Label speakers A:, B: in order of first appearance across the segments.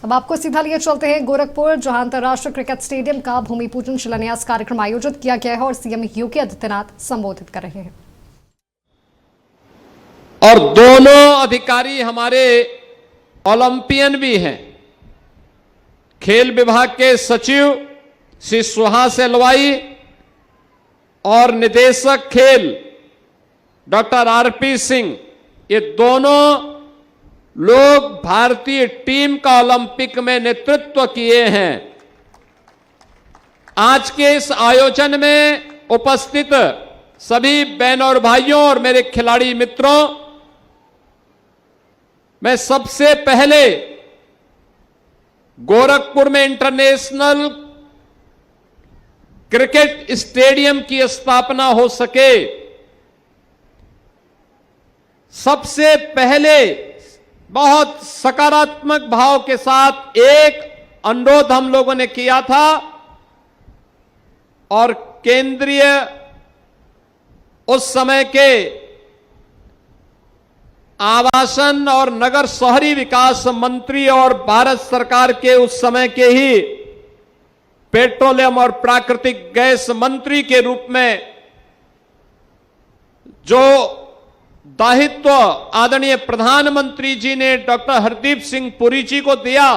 A: अब आपको सीधा लिए चलते हैं गोरखपुर, जहां अंतर्राष्ट्रीय क्रिकेट स्टेडियम का भूमि पूजन शिलान्यास कार्यक्रम आयोजित किया गया है और सीएम योगी आदित्यनाथ संबोधित कर रहे हैं।
B: और दोनों अधिकारी हमारे ओलंपियन भी हैं। खेल विभाग के सचिव श्री सुहास एलवाई और निदेशक खेल डॉक्टर आरपी सिंह, ये दोनों लोग भारतीय टीम का ओलंपिक में नेतृत्व किए हैं। आज के इस आयोजन में उपस्थित सभी बहनों और भाइयों और मेरे खिलाड़ी मित्रों, मैं सबसे पहले गोरखपुर में इंटरनेशनल क्रिकेट स्टेडियम की स्थापना हो सके, सबसे पहले बहुत सकारात्मक भाव के साथ एक अनुरोध हम लोगों ने किया था और केंद्रीय उस समय के आवासन और नगर शहरी विकास मंत्री और भारत सरकार के उस समय के ही पेट्रोलियम और प्राकृतिक गैस मंत्री के रूप में जो दायित्व आदरणीय प्रधानमंत्री जी ने डॉक्टर हरदीप सिंह पुरी जी को दिया,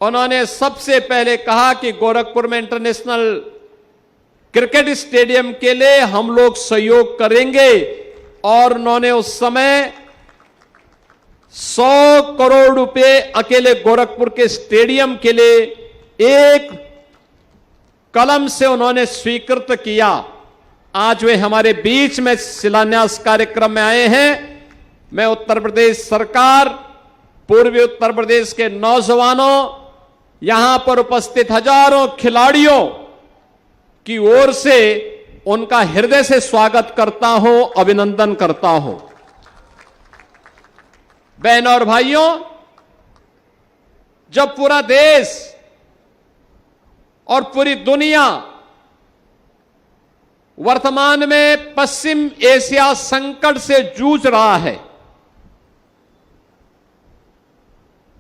B: उन्होंने सबसे पहले कहा कि गोरखपुर में इंटरनेशनल क्रिकेट स्टेडियम के लिए हम लोग सहयोग करेंगे और उन्होंने उस समय 100 करोड़ रुपए अकेले गोरखपुर के स्टेडियम के लिए एक कलम से उन्होंने स्वीकृत किया। आज वे हमारे बीच में शिलान्यास कार्यक्रम में आए हैं। मैं उत्तर प्रदेश सरकार, पूर्वी उत्तर प्रदेश के नौजवानों, यहां पर उपस्थित हजारों खिलाड़ियों की ओर से उनका हृदय से स्वागत करता हूं, अभिनंदन करता हूं। बहनों और भाइयों, जब पूरा देश और पूरी दुनिया वर्तमान में पश्चिम एशिया संकट से जूझ रहा है,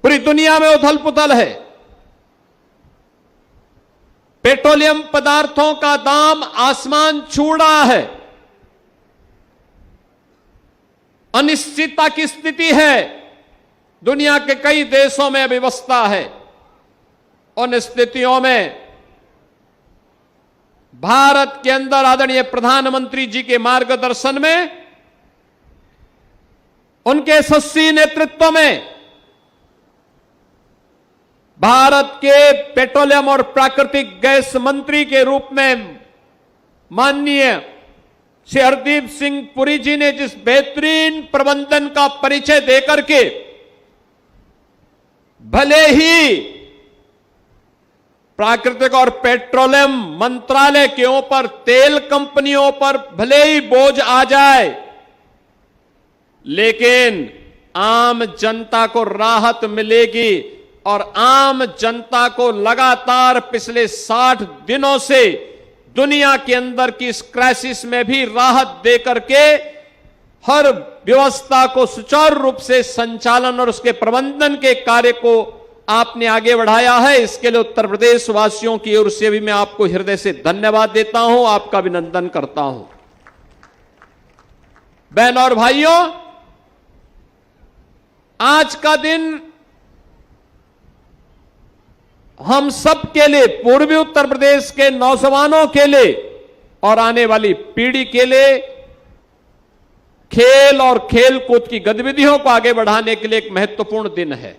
B: पूरी दुनिया में उथल पुथल है, पेट्रोलियम पदार्थों का दाम आसमान छू रहा है, अनिश्चितता की स्थिति है, दुनिया के कई देशों में अव्यवस्था है। उन स्थितियों में भारत के अंदर आदरणीय प्रधानमंत्री जी के मार्गदर्शन में, उनके यशस्वी नेतृत्व में भारत के पेट्रोलियम और प्राकृतिक गैस मंत्री के रूप में माननीय श्री हरदीप सिंह पुरी जी ने जिस बेहतरीन प्रबंधन का परिचय देकर के, भले ही प्राकृतिक और पेट्रोलियम मंत्रालय के ऊपर, तेल कंपनियों पर भले ही बोझ आ जाए, लेकिन आम जनता को राहत मिलेगी और आम जनता को लगातार पिछले 60 दिनों से दुनिया के अंदर की इस क्राइसिस में भी राहत देकर के हर व्यवस्था को सुचारू रूप से संचालन और उसके प्रबंधन के कार्य को आपने आगे बढ़ाया है। इसके लिए उत्तर प्रदेश वासियों की ओर से भी मैं आपको हृदय से धन्यवाद देता हूं, आपका अभिनंदन करता हूं। बहनों और भाइयों, आज का दिन हम सब के लिए, पूर्वी उत्तर प्रदेश के नौजवानों के लिए और आने वाली पीढ़ी के लिए खेल और खेल कूद की गतिविधियों को आगे बढ़ाने के लिए एक महत्वपूर्ण दिन है।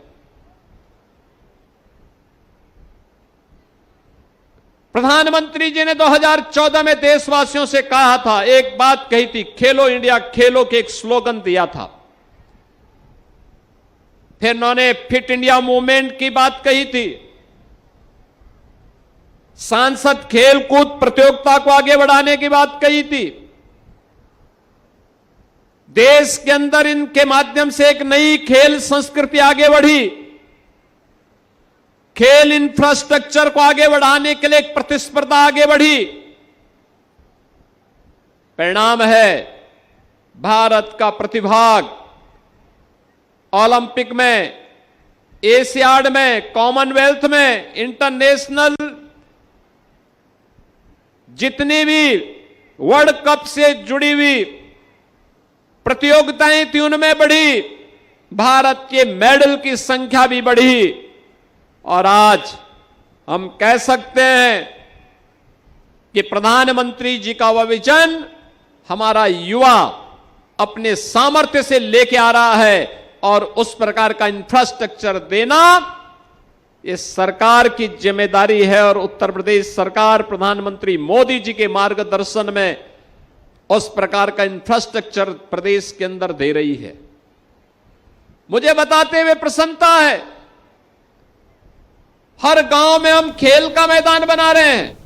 B: प्रधानमंत्री जी ने 2014 में देशवासियों से कहा था, एक बात कही थी, खेलो इंडिया खेलो के एक स्लोगन दिया था। फिर उन्होंने फिट इंडिया मूवमेंट की बात कही थी, सांसद खेल कूद प्रतियोगिता को आगे बढ़ाने की बात कही थी, देश के अंदर इनके माध्यम से एक नई खेल संस्कृति आगे बढ़ी, खेल इंफ्रास्ट्रक्चर को आगे बढ़ाने के लिए एक प्रतिस्पर्धा आगे बढ़ी। परिणाम है भारत का प्रतिभाग ओलंपिक में एशियाड में, कॉमनवेल्थ में, इंटरनेशनल जितनी भी वर्ल्ड कप से जुड़ी हुई प्रतियोगिताएं थी उनमें बढ़ी, भारत के मेडल की संख्या भी बढ़ी। और आज हम कह सकते हैं कि प्रधानमंत्री जी का वह विजन हमारा युवा अपने सामर्थ्य से लेके आ रहा है, और उस प्रकार का इंफ्रास्ट्रक्चर देना ये सरकार की जिम्मेदारी है। और उत्तर प्रदेश सरकार प्रधानमंत्री मोदी जी के मार्गदर्शन में उस प्रकार का इंफ्रास्ट्रक्चर प्रदेश के अंदर दे रही है। मुझे बताते हुए प्रसन्नता है, हर गांव में हम खेल का मैदान बना रहे हैं।